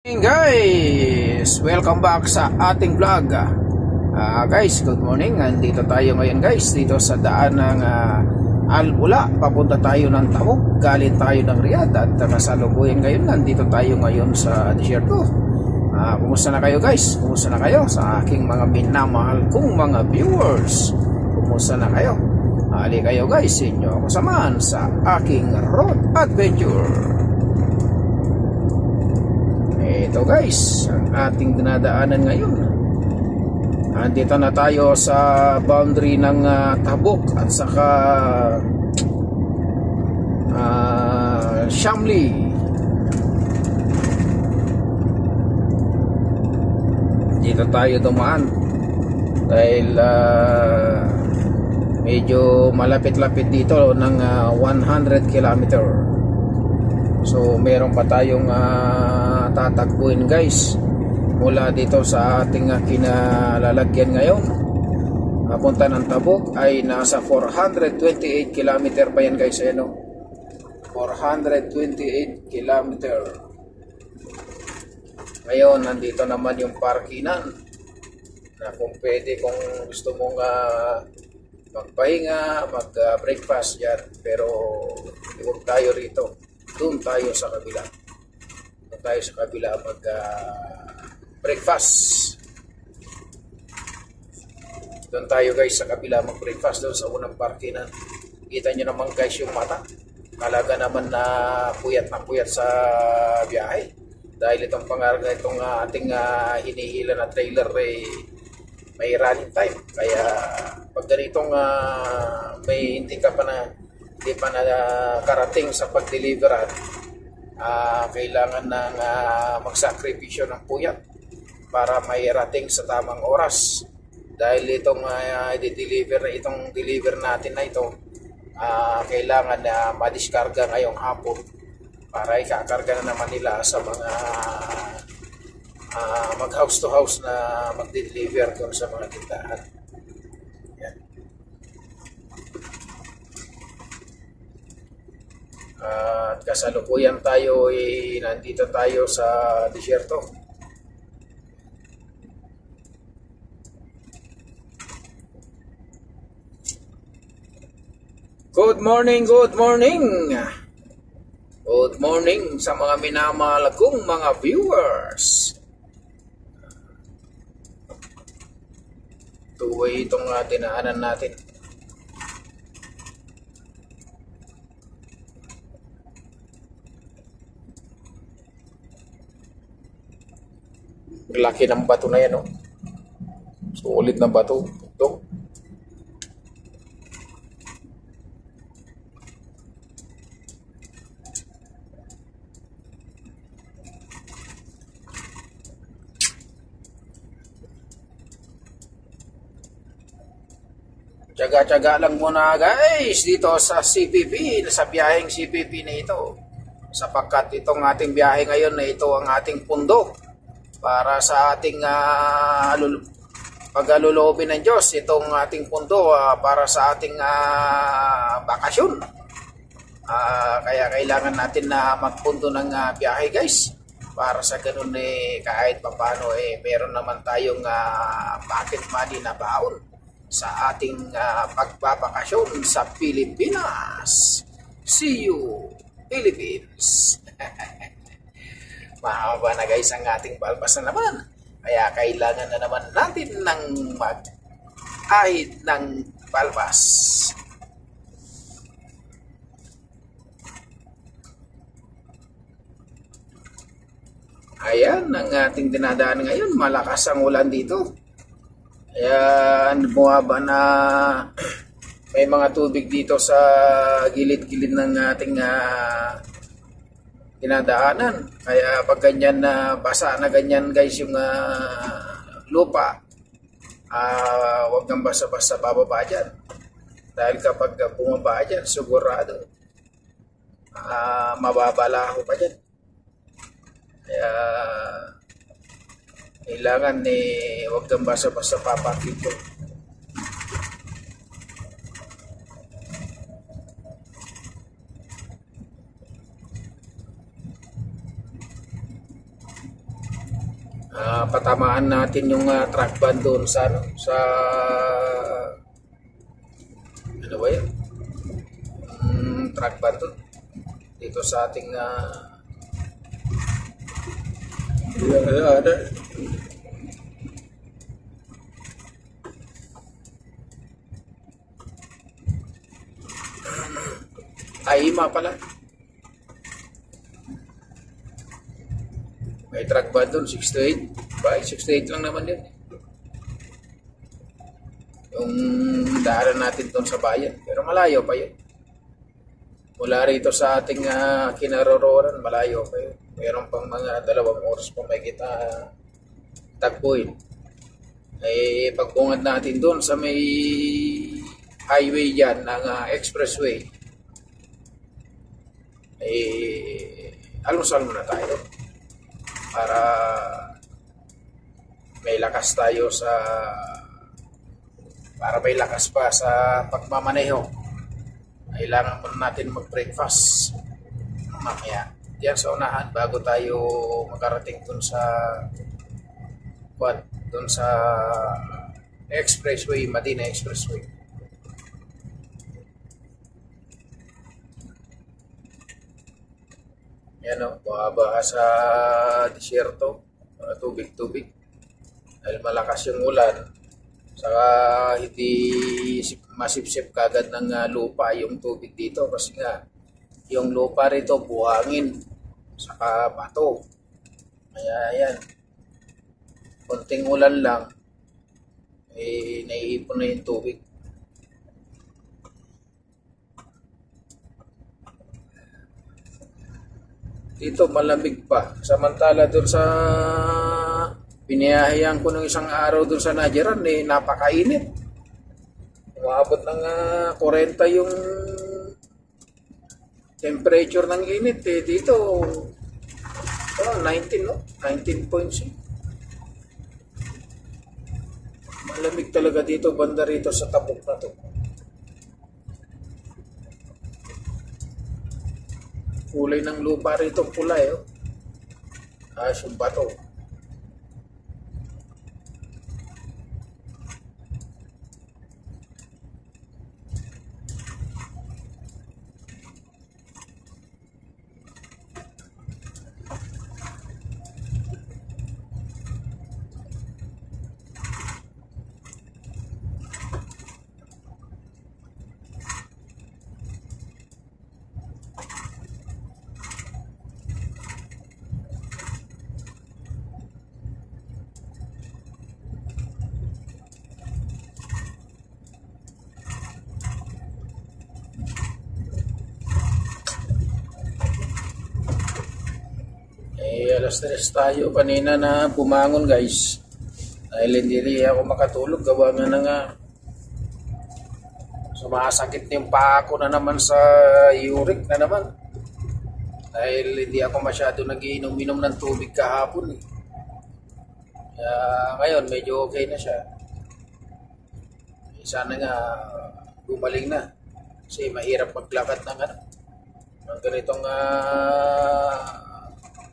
Hey guys, welcome back sa ating vlog. Guys, good morning. Nandito tayo ngayon guys, dito sa daan ng Al-Ula. Papunta tayo ng Tabuk. Galing tayo ng Riyadh at kasalukuyan ngayon. Nandito tayo ngayon sa desierto. Kumusta na kayo guys? Kumusta na kayo sa aking mga minamahal kong mga viewers? Kumusta na kayo? Ali kayo guys, inyo ako samahan sa aking road adventure. Ito guys, ang ating dinadaanan ngayon. Andito na tayo sa boundary ng Tabuk at saka Shamli. Dito tayo dumaan dahil medyo malapit-lapit dito ng 100 kilometer. So meron pa tayong tatagpuin guys mula dito sa ating kinalalagyan ngayon. Punta ng Tabuk ay nasa 428 kilometer pa yan guys, 428 kilometer. Ngayon nandito naman yung parkinan na kung pwede, kung gusto mong magpahinga, mag-breakfast dyan, pero huwag tayo rito. Doon tayo sa kabila. Doon tayo sa kabila mag-breakfast. Doon tayo guys sa kabila mag-breakfast doon sa unang parkinan. Kita nyo naman guys yung mata. Talaga naman na puyat sa biyahe. Dahil itong pangarga, itong ating hinihila na trailer ay may running time. Kaya pag ganitong may hindi pa nakarating sa pag-deliveran, kailangan ng magsakripisyo ng puyat para may rating sa tamang oras. Dahil itong deliver natin na ito, kailangan na madiskarga ngayong hapon para ikakarga na naman nila sa mga mag house to house na mag-deliver doon sa mga tindahan. At kasalukuyan tayo nandito tayo sa desierto. Good morning, good morning. Good morning sa mga minamahal kong mga viewers. Tuway itong dinaanan natin. Laki ng bato na yan, no? Solid na bato. Ito. Tsaga-tsaga lang muna guys dito sa CPP, sa biyaheng CPP na ito. Sapagkat itong ating biyahe ngayon na ito ang ating pundo para sa ating pag-alulobin ng Diyos. Itong ating pundo para sa ating bakasyon. Kaya kailangan natin na magpundo ng biyahe guys, para sa ganun kahit papano meron naman tayong pocket money na baon sa ating pagbabakasyon sa Pilipinas. See you Philippines. Mahaba na guys ang ating balbas na naman. Kaya kailangan na naman natin ng mag-ahid ng balbas. Ayan ang ating dinadaan ngayon. Malakas ang ulan dito. Ayan, bumaba na. May mga tubig dito sa gilid-gilid ng ating dinadaanan. Kaya pag ganyan na basa na ganyan guys yung lupa, huwag nang basa-basa bababa dyan. Dahil kapag bumaba dyan, sigurado mababalaho pa dyan. Kaya kailangan huwag kang basa-basa papakit ko. patamaan natin yung truck van doon sa ano, sa ano ba yun? Truck van doon dito sa ating Taima pala. May truck van doon, 6 to 8. Ba, 6 to 8 lang naman yun. Yung daanan natin doon sa bayan. Pero malayo pa yun. Mula rito sa ating kinaroroonan, malayo pa yun. Meron pang mga 2 oras pa may kita tagpuin. Eh, pagbungad natin doon sa may highway yan ng expressway, eh, almusal muna tayo para may lakas tayo para may lakas pa sa pagmamaneho. Kailangan muna natin mag-breakfast mamaya diyan sa unahan bago tayo makarating dun sa expressway, Madina Expressway. Yan o, baha sa disyerto, tubig-tubig. Dahil malakas yung ulan, saka hindi masipsip kagad ng lupa yung tubig dito kasi nga yung lupa rito buhangin, saka bato. Kaya yan, konting ulan lang, eh, naiipon na yung tubig. Dito malamig pa. Samantala doon sa pinayahiyan ko ng isang araw doon sa Najeran, eh, napakainit. Umabot ng 40 yung temperature ng init. Eh. Dito, 19, no? 19.6. Malamig talaga dito, banda rito sa tabok na to. Kulay ng lupa rito pula eh. Yung bato. Alas 3 tayo kanina na bumangon guys. Dahil hindi ako makatulog gawa nga na nga sumasakit yung paa ko na naman sa uric na naman. Dahil hindi ako masyado nagiinom-inom ng tubig kahapon eh. Kaya ngayon medyo okay na siya. Sana nga gumaling na. Kasi mahirap maglakad ng ganitong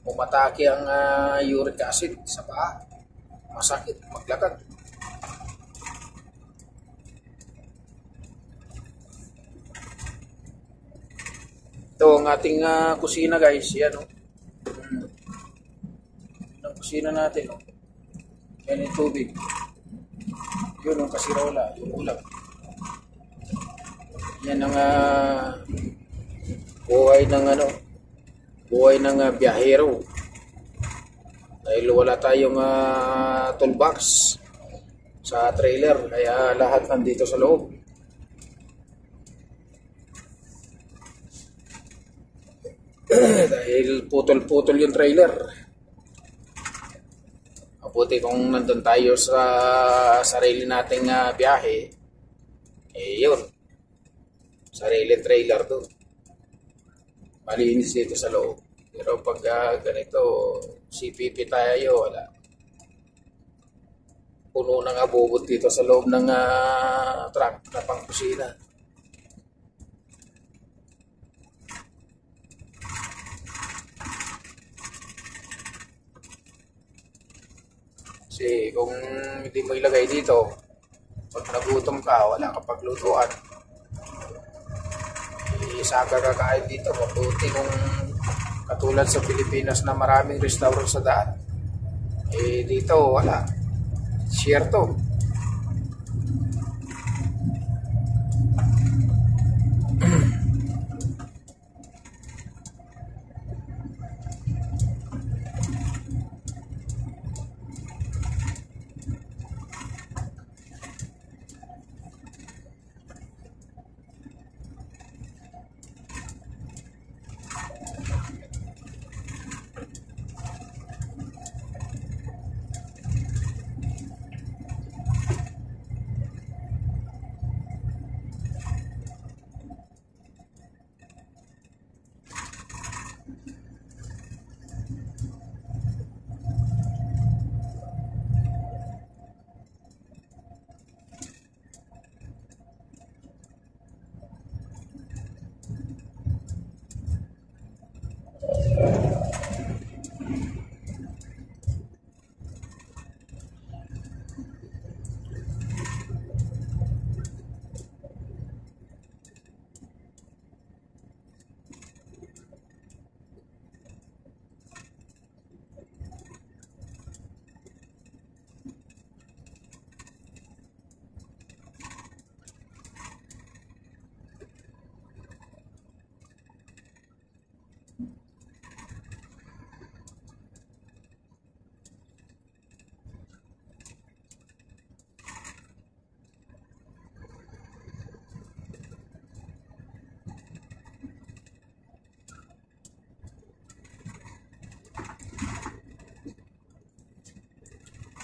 umatake ang uric acid sa paa. Masakit maglakad. Ito ang ating kusina guys. Yan o. Ang kusina natin o. Yan yung tubig. Yun ang kasirola. Yung ulam. Yan ang buhay ng buhay ng biyahero. Dahil wala tayong toolbox sa trailer, kaya lahat nandito sa loob. Dahil putol-putol yung trailer. Mabuti kung nandun tayo sa sarili nating biyahe, eh yun, sarili trailer doon. Malinis dito sa loob. Pero pag ganito, CPP tayo, wala. Puno ng abubot dito sa loob ng truck na pangkusina. Kasi kung hindi mo ilagay dito, pag nagutom ka, wala ka paglutuan. Isa ka kakain dito, mabuti kung katulad sa Pilipinas na maraming restaurant sa daan. Dito wala. Share to.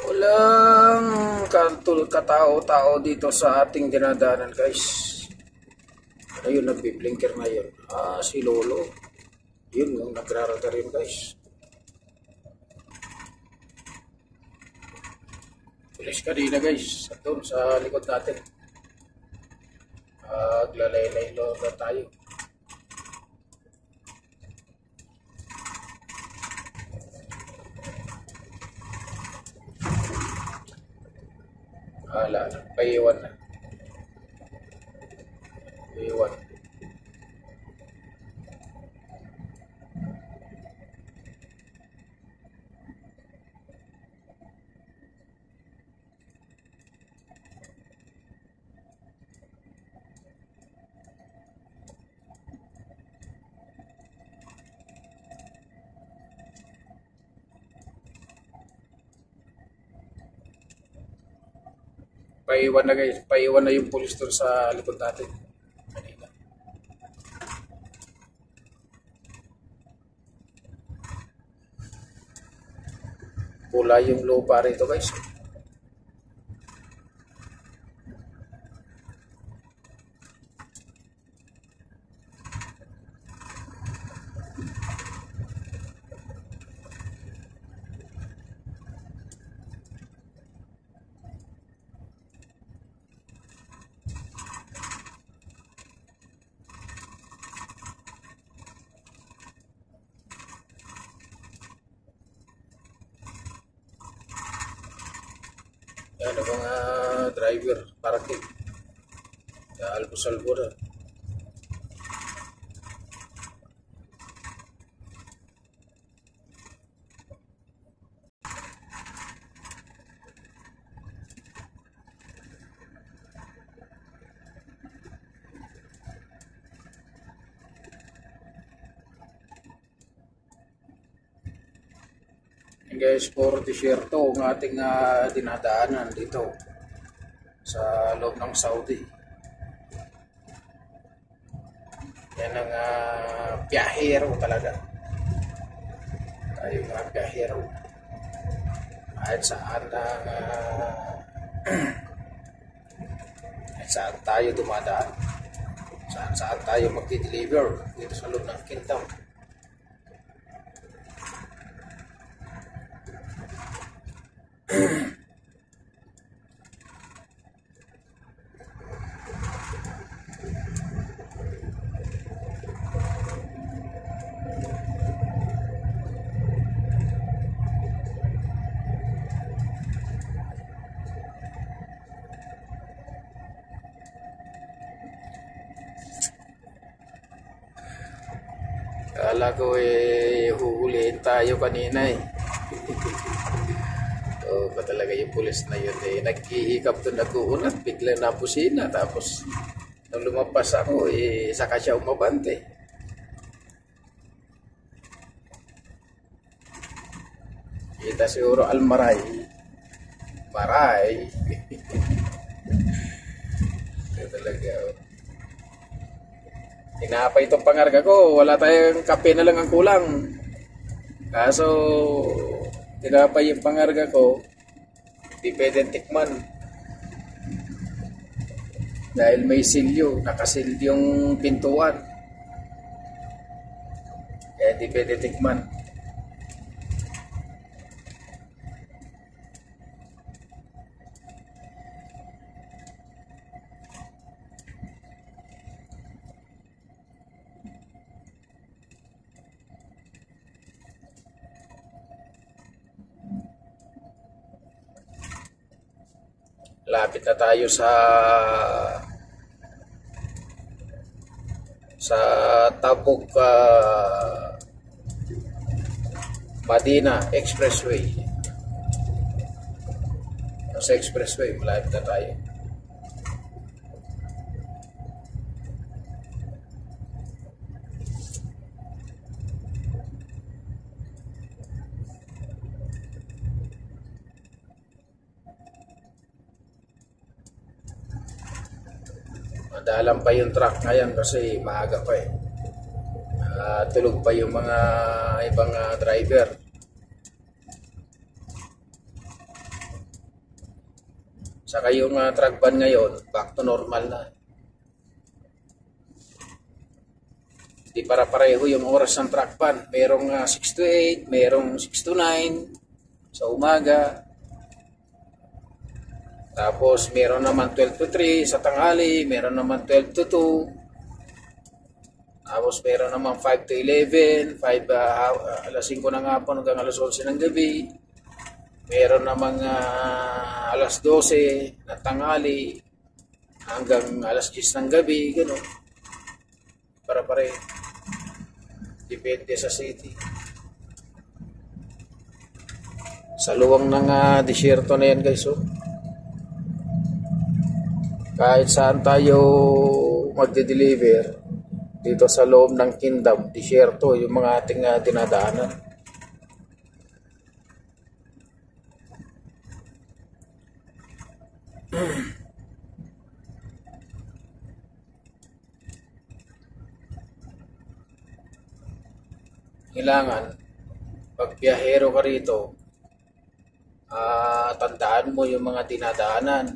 Walang katao-tao dito sa ating dinadaanan, guys. Ayun, nagbi-blinker na yun. Si Lolo. Yun, yung nagrarada rin, guys. Pulis kanina, guys. Doon sa likod natin. Aglalay-laylo na tayo. Wala na. Paiwan na. Paiwan. Paiwan na, guys. Paiwan na yung police doon sa likod natin. Kanina. Pula yung lupa rito, guys. Yan ang mga driver parking sa Albusalbo na. Guys, for desierto ang ating dinadaanan dito sa loob ng Saudi. Yan ang biyahero talaga. Tayo mga biyahero. Kahit saan saan tayo dumadaan. Saan tayo magdi-deliver dito sa loob ng kingdom. Akala ko huhulihin tayo kanina eh. O ba talaga yung pulis na yun eh. Nag-iikap doon nag-uunat, bigla na pusina. Tapos nung lumampas ako saka siya umabante. Kita siguro almaray. Maray. Ito talaga. Tinapay itong pangarga ko. Wala tayong kape na lang ang kulang. Kaso, tinapay yung pangarga ko. Di pwedeng tikman. Dahil may silyo. Nakasil yung pintuan. Kaya di pwedeng tikman. Lapit na tayo sa Tabuk Madina Expressway. Sa Expressway, malapit na tayo. Madalang pa yung truck ngayon kasi maaga pa eh. Tulog pa yung mga ibang driver. Saka yung truck ban ngayon, back to normal na. Di para-pareho yung oras ng truck ban. Merong 6 to 8, merong 6 to 9 sa umaga. Tapos meron naman 12 to 3 sa tanghali, meron naman 12 to 2. Tapos meron naman 5 to 11, alas 5 ng hapon hanggang alas 11 ng gabi. Meron naman alas 12 ng tanghali hanggang alas 10 ng gabi, gano'n. Para-pare. Depende sa city. Sa luwang ng disyerto na yan guys, oh. Kahit saan tayo magde-deliver dito sa loob ng kingdom, disyerto yung mga ating dinadaanan. Kailangan pag biyahero ka rito, tandaan mo yung mga dinadaanan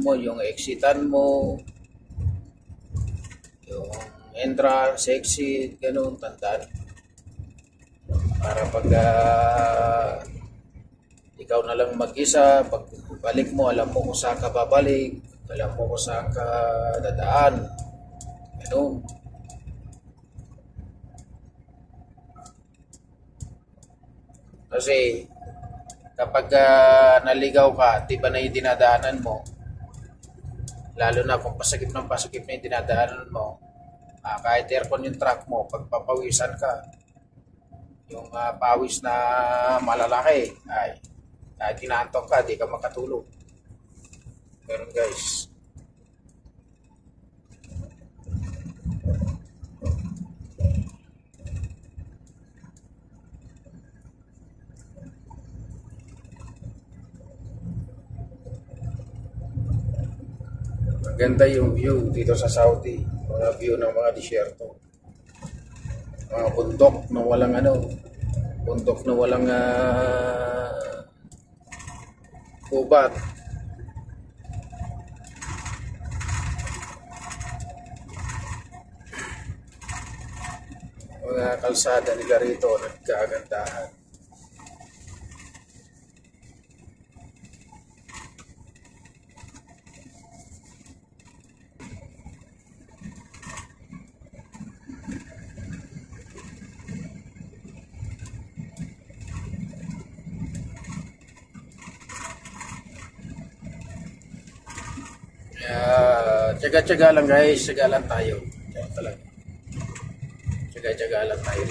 mo, yung exitan mo, yung entrance, exit, ganun, tandaan. Para pag ikaw na lang mag-isa, pag balik mo, alam mo kung saan ka babalik, alam mo kung saan ka dadaan, ganun. Kasi kapag naligaw ka, di ba na yung dinadaanan mo, lalo na kung pasakip na yung dinadaanan mo, kahit aircon yung truck mo, pagpapawisan ka, yung pawis na malalaki, ay kahit inaantok ka, di ka makatulog. Ganun guys. Maganda yung view dito sa Saudi, mga view ng mga disyerto, mga bundok na walang gubat. Mga kalsada nila rito nagkagandahan. Tsaga-tsaga lang guys, tsaga lang tayo. Talaga. Tsaga-tsaga lang tayo.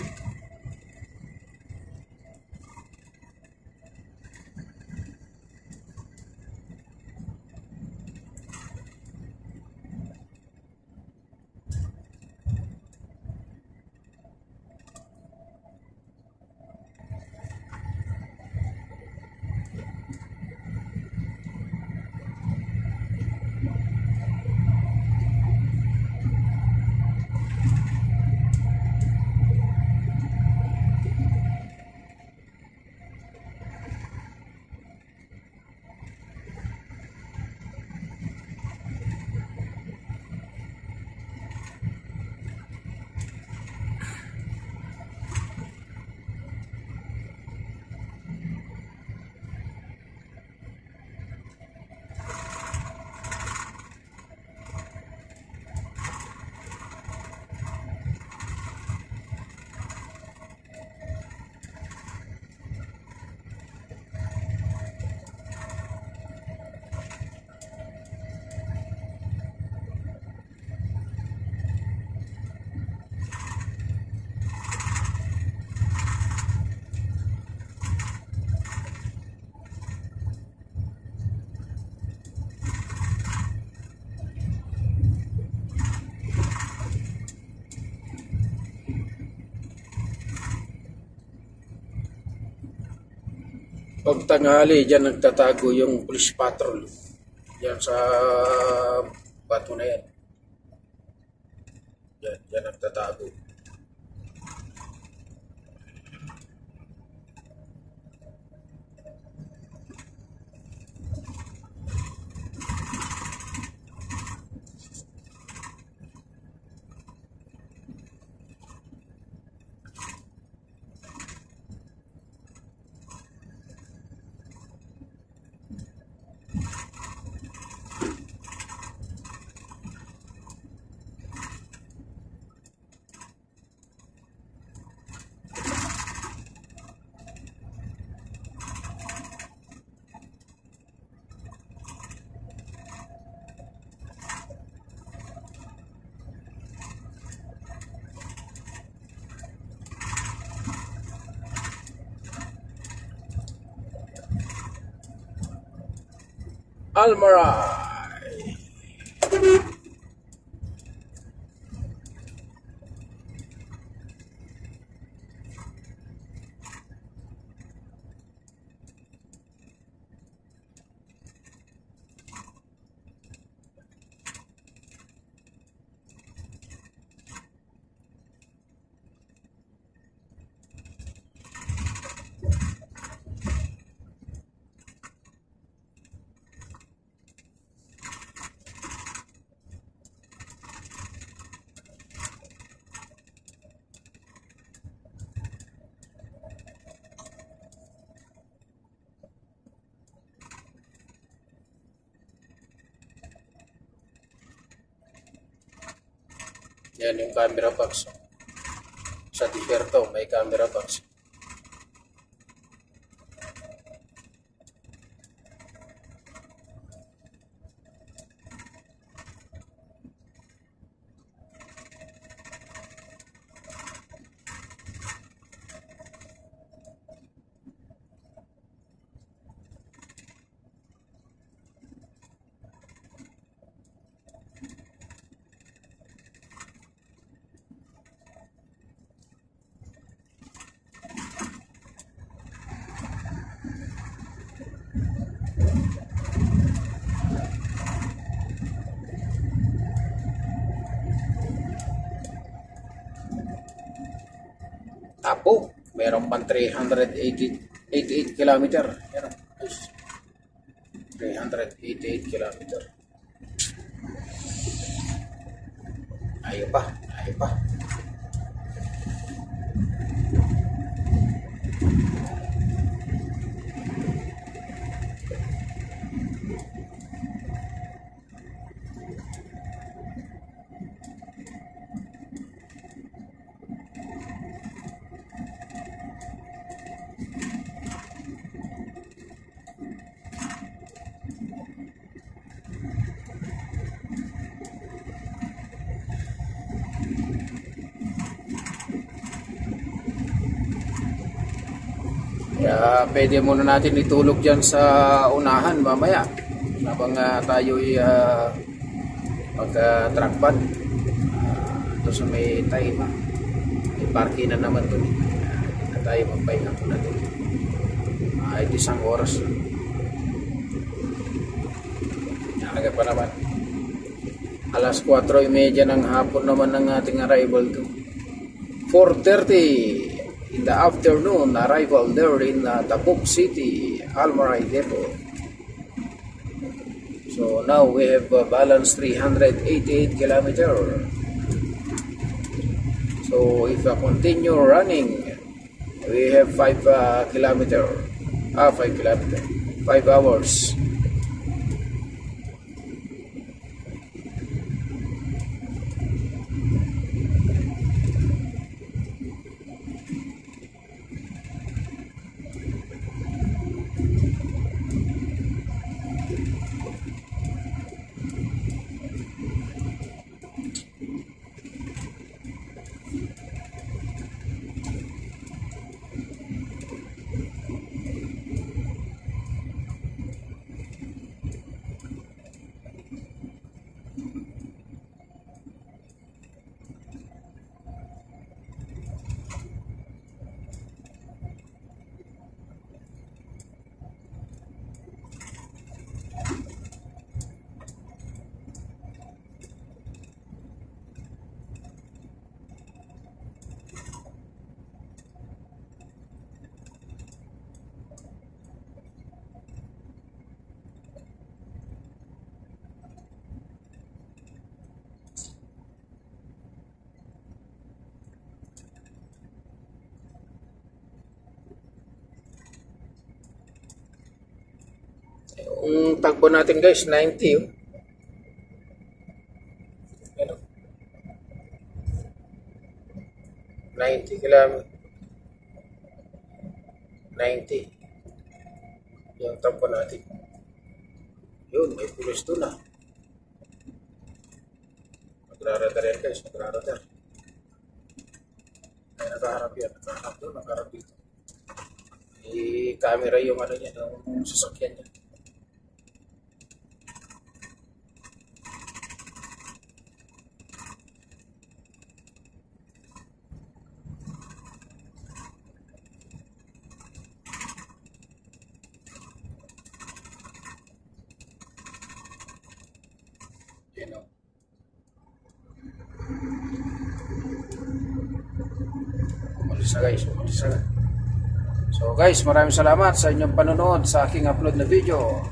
Pag tanghali, dyan nagtatago yung police patrol. Yan sa bato na yan. Yan nagtatago. Almaray. Yan yung camera box. Sa Diverto may camera box. Tapo, meron pang 388 kilometer. Yan, 388 kilometer. Ayaw pa. Kaya pwede muna natin itulog dyan sa unahan mamaya habang tayo'y mag-truck ban. Ito sa may time. May parking na naman doon. Na tayo magpahinga muna doon. Ay, isang oras. Aga pa naman. Alas 4:30 ng hapon naman ng ating arrival to. 4:30 in the afternoon, arrival there in Tabuk City, Almaray Depot. So now we have balance 388 kilometer. So if I continue running, we have 5 kilometer. 5 kilometer. 5 hours. Yung takbo natin guys, 90 oh. Ano? 90 kilometer. 90. Yung takbo natin. Yun, may pulis doon ah. Magraradar yan guys, magraradar. Ay, nakaharap yan. Nakaharap doon, nakaharap dito. I-camera yung ano niya, yung sasakyan niya. Umalis na guys, umalis na. So guys, maraming salamat sa inyong panonood sa aking upload na video.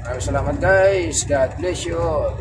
Maraming salamat guys. God bless you all.